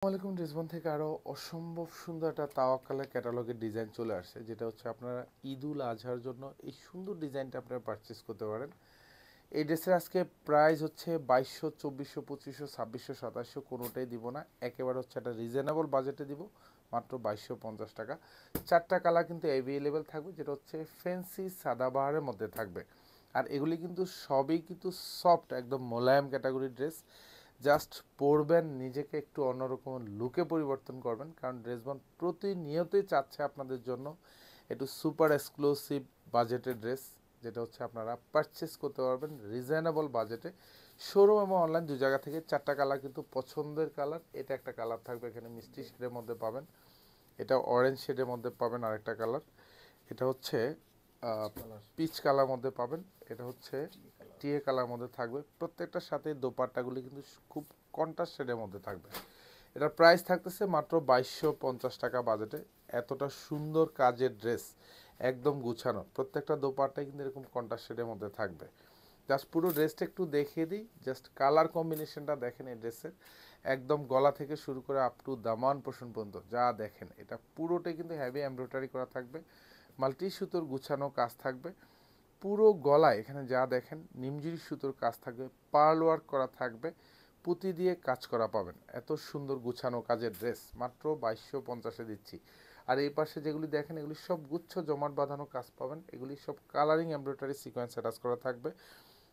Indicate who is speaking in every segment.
Speaker 1: ওয়ালাইকুম রিজওয়ান থেকে আরও অসম্ভব সুন্দর একটা তাওয়াক্কালের ক্যাটালগের ডিজাইন চলে আসছে, যেটা হচ্ছে আপনারা ঈদুল আজহার জন্য এই সুন্দর ডিজাইনটা আপনারা পারচেস করতে পারেন। এই ড্রেসের আজকে প্রাইস হচ্ছে 2200, 2400, 2500, 2600, 2700, কোনোটাই দিব না, একেবারে হচ্ছে একটা রিজনেবল বাজেটে দিব, মাত্র 2250 টাকা। চারটা কালার কিন্তু অ্যাভেলেবেল থাকবে, যেটা হচ্ছে ফ্যান্সি সাদাবাহারের মধ্যে থাকবে। আর এগুলি কিন্তু সবই কিন্তু সফট, একদম মোলায়েম ক্যাটাগরির ড্রেস। জাস্ট পরবেন, নিজেকে একটু অন্যরকম লুকে পরিবর্তন করবেন, কারণ ড্রেসবন প্রতিনিয়তই চাচ্ছে আপনাদের জন্য একটু সুপার এক্সক্লুসিভ বাজেটের ড্রেস, যেটা হচ্ছে আপনারা পারচেস করতে পারবেন রিজনেবল বাজেটে। শোরুম এবং অনলাইন দু জায়গা থেকে। চারটা কালার কিন্তু পছন্দের কালার। এটা একটা কালার থাকবে, এখানে মিষ্টি শেডের মধ্যে পাবেন। এটা অরেঞ্জ শেডের মধ্যে পাবেন আরেকটা কালার। এটা হচ্ছে পিচ কালার মধ্যে পাবেন। এটা হচ্ছে টিয়ে কালার মধ্যে থাকবে। প্রত্যেকটার সাথে দোপাট্টাগুলি কিন্তু খুব কন্ট্রাস্ট শেডের মধ্যে থাকবে। এটার প্রাইস থাকতেছে মাত্র 2250 টাকা বাজেটে। এতটা সুন্দর কাজের ড্রেস, একদম গুছানো, প্রত্যেকটা দোপাট্টাই কিন্তু এরকম কন্ট্রাস্ট শেডের মধ্যে থাকবে। জাস্ট পুরো ড্রেসটা একটু দেখিয়ে দিই, জাস্ট কালার কম্বিনেশনটা দেখেন এই ড্রেসের। একদম গলা থেকে শুরু করে আপ টু দামান পোর্শন পর্যন্ত যা দেখেন, এটা পুরোটাই কিন্তু হেভি এমব্রয়ডারি করা থাকবে, মাল্টি সুতোর গুছানো কাজ থাকবে। পুরো গলায় এখানে যা দেখেন নিমজিরি সুতোর কাজ থাকবে, পার্ল ওয়ার্ক করা থাকবে, পুঁতি দিয়ে কাজ করা পাবেন। এত সুন্দর গুছানো কাজের ড্রেস মাত্র 2250-এ দিচ্ছি। আর এই পাশে যেগুলি দেখেন, এগুলি সব গুচ্ছ জমাট বাঁধানো কাজ পাবেন। এগুলি সব কালারিং এমব্রয়ডারি সিকোয়েন্স অ্যাটাচ করা থাকবে।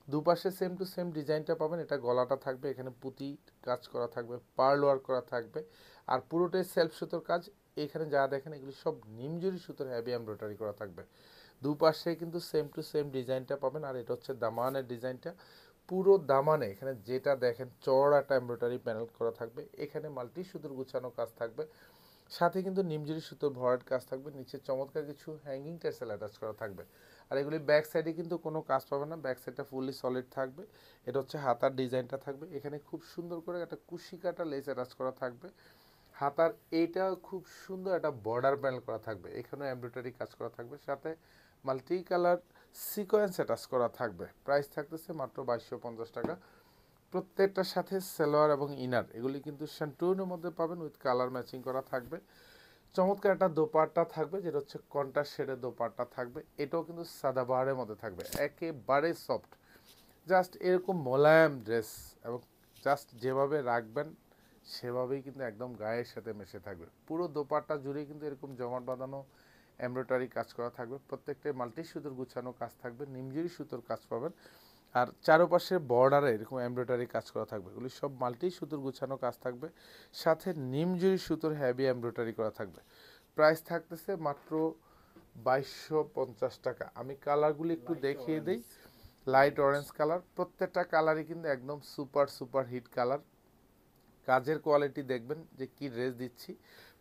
Speaker 1: দুপাশে সেম টু সেম ডিজাইনটা পাবেন। এটা গলাটা থাকবে, এখানে পুঁতি কাজ করা থাকবে, পার্ল ওয়ার্ক করা থাকবে, আর পুরোটাই সেলফ সুতোর কাজ। এখানে যা দেখেন এগুলি সব নিমজুরি সুতোর হেভি এমব্রয়ডারি করা থাকবে। দুপাশে কিন্তু সেম টু সেম ডিজাইনটা পাবেন। আর এটা হচ্ছে দামানের ডিজাইনটা। পুরো দামানে এখানে যেটা দেখেন চড় একটা এমব্রয়ডারি প্যানেল করা থাকবে, এখানে মাল্টি সুতোর গুছানো কাজ থাকবে, সাথে কিন্তু নিমজুরি সুতোর ভরাট কাজ থাকবে, নিচে চমৎকার কিছু হ্যাঙ্গিং টার্সেল অ্যাটাচ করা থাকবে। আর এগুলি ব্যাক সাইডে কিন্তু কোনো কাজ পাবে না, ব্যাক সাইডটা ফুললি সলিড থাকবে। এটা হচ্ছে হাতার ডিজাইনটা থাকবে, এখানে খুব সুন্দর করে একটা কুশি কাটা লেস অ্যাটাচ করা থাকবে। হাতার এইটা খুব সুন্দর একটা বর্ডার প্যানেল করা থাকবে, এখানেও এমব্রয়ডারি কাজ করা থাকবে, সাথে মাল্টি কালার সিকোয়েন্স অ্যাটাচ করা থাকবে। প্রাইস থাকতেছে মাত্র 2250 টাকা। প্রত্যেকটার সাথে সালোয়ার এবং ইনার এগুলি কিন্তু শান্টুনের মধ্যে পাবেন, উইথ কালার ম্যাচিং করা থাকবে। চমৎকার একটা দোপাট্টা থাকবে, যেটা হচ্ছে কন্ট্রাস্ট শেডের দোপাট্টা থাকবে। এটাও কিন্তু সাদাবাহারের মধ্যে থাকবে, একেবারে সফট, জাস্ট এরকম মোলায়েম ড্রেস, এবং জাস্ট যেভাবে রাখবেন সেভাবেই কিন্তু একদম গায়ের সাথে মিশে থাকবে। পুরো দোপাট্টা জুড়ে কিন্তু এরকম জমাট বাঁধানো এমব্রয়ডারি কাজ করা থাকবে, প্রত্যেকটাই মাল্টি সুতোর গুছানো কাজ থাকবে, নিমজুরি সুতোর কাজ পাবেন। আর চারপাশে বর্ডারে এরকম এমব্রয়ডারি কাজ করা থাকবে, এগুলি সব মাল্টি সুতোর গুছানো কাজ থাকবে, সাথে নিমজুরি সুতোর হেভি এমব্রয়ডারি করা থাকবে। প্রাইস থাকতেছে মাত্র 2250 টাকা। আমি কালারগুলি একটু দেখিয়ে দিই। লাইট অরেঞ্জ কালার, প্রত্যেকটা কালারই কিন্তু একদম সুপার সুপার হিট কালার। কাজের কোয়ালিটি দেখবেন যে কি ড্রেস দিচ্ছি,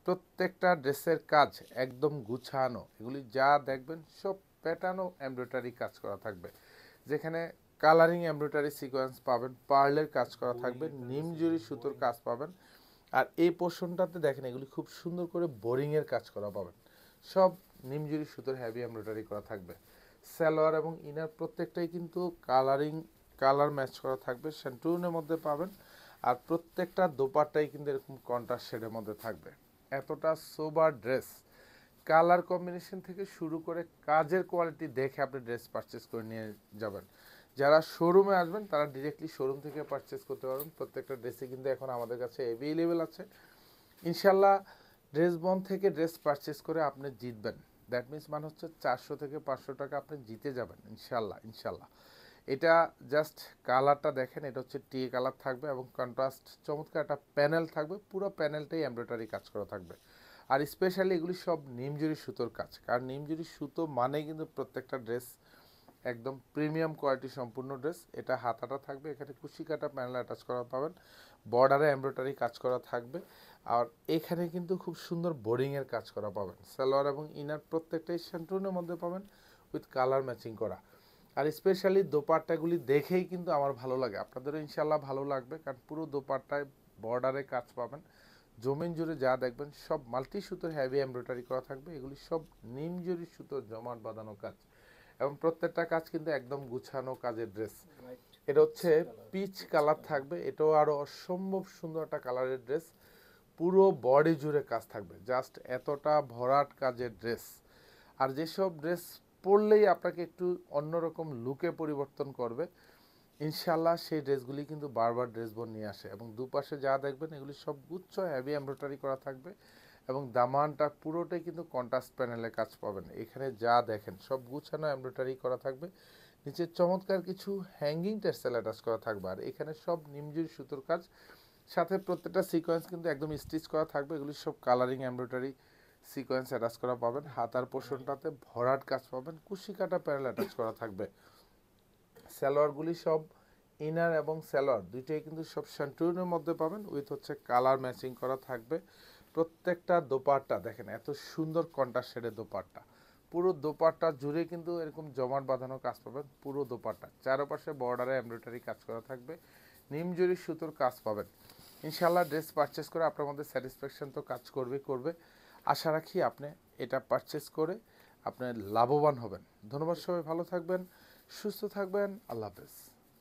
Speaker 1: প্রত্যেকটা ড্রেসের কাজ একদম গুছানো, এগুলি যা দেখবেন সব প্যাটার্ন ও এমব্রয়ডারি কাজ করা থাকবে, যেখানে কালারিং এমব্রয়ডারি সিকোয়েন্স পাবেন, পার্লের কাজ করা থাকবে, নিমজুরি সুতোর কাজ পাবেন। আর এই পোর্শনটাতে দেখেন এগুলি খুব সুন্দর করে বোরিংয়ের কাজ করা পাবেন, সব নিমজুরি সুতোর হেভি এমব্রয়ডারি করা থাকবে। সালোয়ার এবং ইনার প্রত্যেকটাই কিন্তু কালারিং কালার ম্যাচ করা থাকবে, শ্যান্টুনের মধ্যে পাবেন। আর প্রত্যেকটা দোপাট্টাই কিন্তু এরকম কন্ট্রাস্ট শেডের মধ্যে থাকবে। এতটা সোবার ড্রেস, কালার কম্বিনেশন থেকে শুরু করে কাজের কোয়ালিটি দেখে আপনি ড্রেস পারচেস করে নিয়ে যাবেন। যারা শোরুমে আসবেন তারা ডিরেক্টলি শোরুম থেকে পারচেস করতে পারবেন। প্রত্যেকটা ড্রেসই কিন্তু এখন আমাদের কাছে অ্যাভেলেবেল আছে। ইনশাল্লাহ ড্রেস বন থেকে ড্রেস পারচেস করে আপনি জিতবেন। দ্যাট মিনস মানে হচ্ছে 400 থেকে 500 টাকা আপনি জিতে যাবেন ইনশাল্লাহ ইনশাল্লাহ। এটা জাস্ট কালারটা দেখেন, এটা হচ্ছে টিয়ে কালার থাকবে এবং কন্ট্রাস্ট চমৎকার একটা প্যানেল থাকবে, পুরো প্যানেলটাই এমব্রয়ডারি কাজ করা থাকবে। আর স্পেশালি এগুলি সব নিমজুরি সুতোর কাজ, কারণ নিমজুরি সুতো মানে কিন্তু প্রত্যেকটা ড্রেস একদম প্রিমিয়াম কোয়ালিটি সম্পূর্ণ ড্রেস। এটা হাতাটা থাকবে, এখানে কুশি কাটা প্যানেল অ্যাটাচ করা পাবেন, বর্ডারে এমব্রয়ডারি কাজ করা থাকবে। আর এখানে কিন্তু খুব সুন্দর বোরিংয়ের কাজ করা পাবেন। সালোয়ার এবং ইনার প্রত্যেকটাই সেন্টুনের মধ্যে পাবেন, উইথ কালার ম্যাচিং করা। আর স্পেশালি দোপাট্টাগুলি দেখেই কিন্তু আমার ভালো লাগে, আপনাদেরও ইনশাল্লাহ ভালো লাগবে, কারণ পুরো দোপাট্টায় বর্ডারে কাজ পাবেন, জমিন জুড়ে যা দেখবেন সব মাল্টি সুতোর হেভি এমব্রয়ডারি করা থাকবে, এগুলি সব নিমজুরি সুতোর জমাট বাঁধানো কাজ, এবং প্রত্যেকটা কাজ কিন্তু একদম গুছানো কাজের ড্রেস। এটা হচ্ছে পিচ কালার থাকবে, এটাও আরও অসম্ভব সুন্দর একটা কালারের ড্রেস। পুরো বডি জুড়ে কাজ থাকবে, জাস্ট এতটা ভরাট কাজের ড্রেস। আর যেসব ড্রেস পরলেই আপনাকে একটু অন্যরকম লুকে পরিবর্তন করবে, ইনশাল্লাহ সেই ড্রেসগুলি কিন্তু বারবার ড্রেস বোন নিয়ে আসে। এবং দুপাশে যা দেখবেন এগুলি সব গুচ্ছ হেভি এমব্রয়ডারি করা থাকবে এবং দামানটা পুরোটাই কিন্তু কন্ট্রাস্ট প্যানেলে কাজ পাবেন। এখানে যা দেখেন সব গুছানো এমব্রয়ডারি করা থাকবে, নিচে চমৎকার কিছু হ্যাঙ্গিং টেক্সটাইল অ্যাটাচ করা থাকবে। আর এখানে সব নিমজুরি সুতোর কাজ, সাথে প্রত্যেকটা সিকোয়েন্স কিন্তু একদম স্টিচ করা থাকবে। এগুলি সব কালারিং এমব্রয়ডারি সিকোয়েন্স অ্যাটাচ করা পাবেন। হাতার পোর্শনটাতে ভরাট কাজ পাবেন, কুশি কাটা প্যানেল অ্যাটাচ করা থাকবে। সালোয়ারগুলি সব ইনার এবং সালোয়ার দুইটাই কিন্তু সব শান্টুনের মধ্যে পাবেন, উইথ হচ্ছে কালার ম্যাচিং করা থাকবে। প্রত্যেকটা দোপাট্টা দেখেন এত সুন্দর কন্ট্রাস্ট শেডের দোপাট্টা, পুরো দোপাট্টা জুড়ে কিন্তু এরকম জমাট বাঁধানো কাজ পাবেন। পুরো দোপাট্টা চারপাশে বর্ডারে এমব্রয়ডারি কাজ করা থাকবে, নিমজুরি সুতোর কাজ পাবেন। ইনশাল্লাহ ড্রেস পারচেস করে আপনার মধ্যে স্যাটিসফ্যাকশন তো কাজ করবে। আশা রাখি আপনি এটা পারচেস করে আপনি লাভবান হবেন। ধন্যবাদ, সবাই ভালো থাকবেন, সুস্থ থাকবেন, আল্লাহ হাফেজ।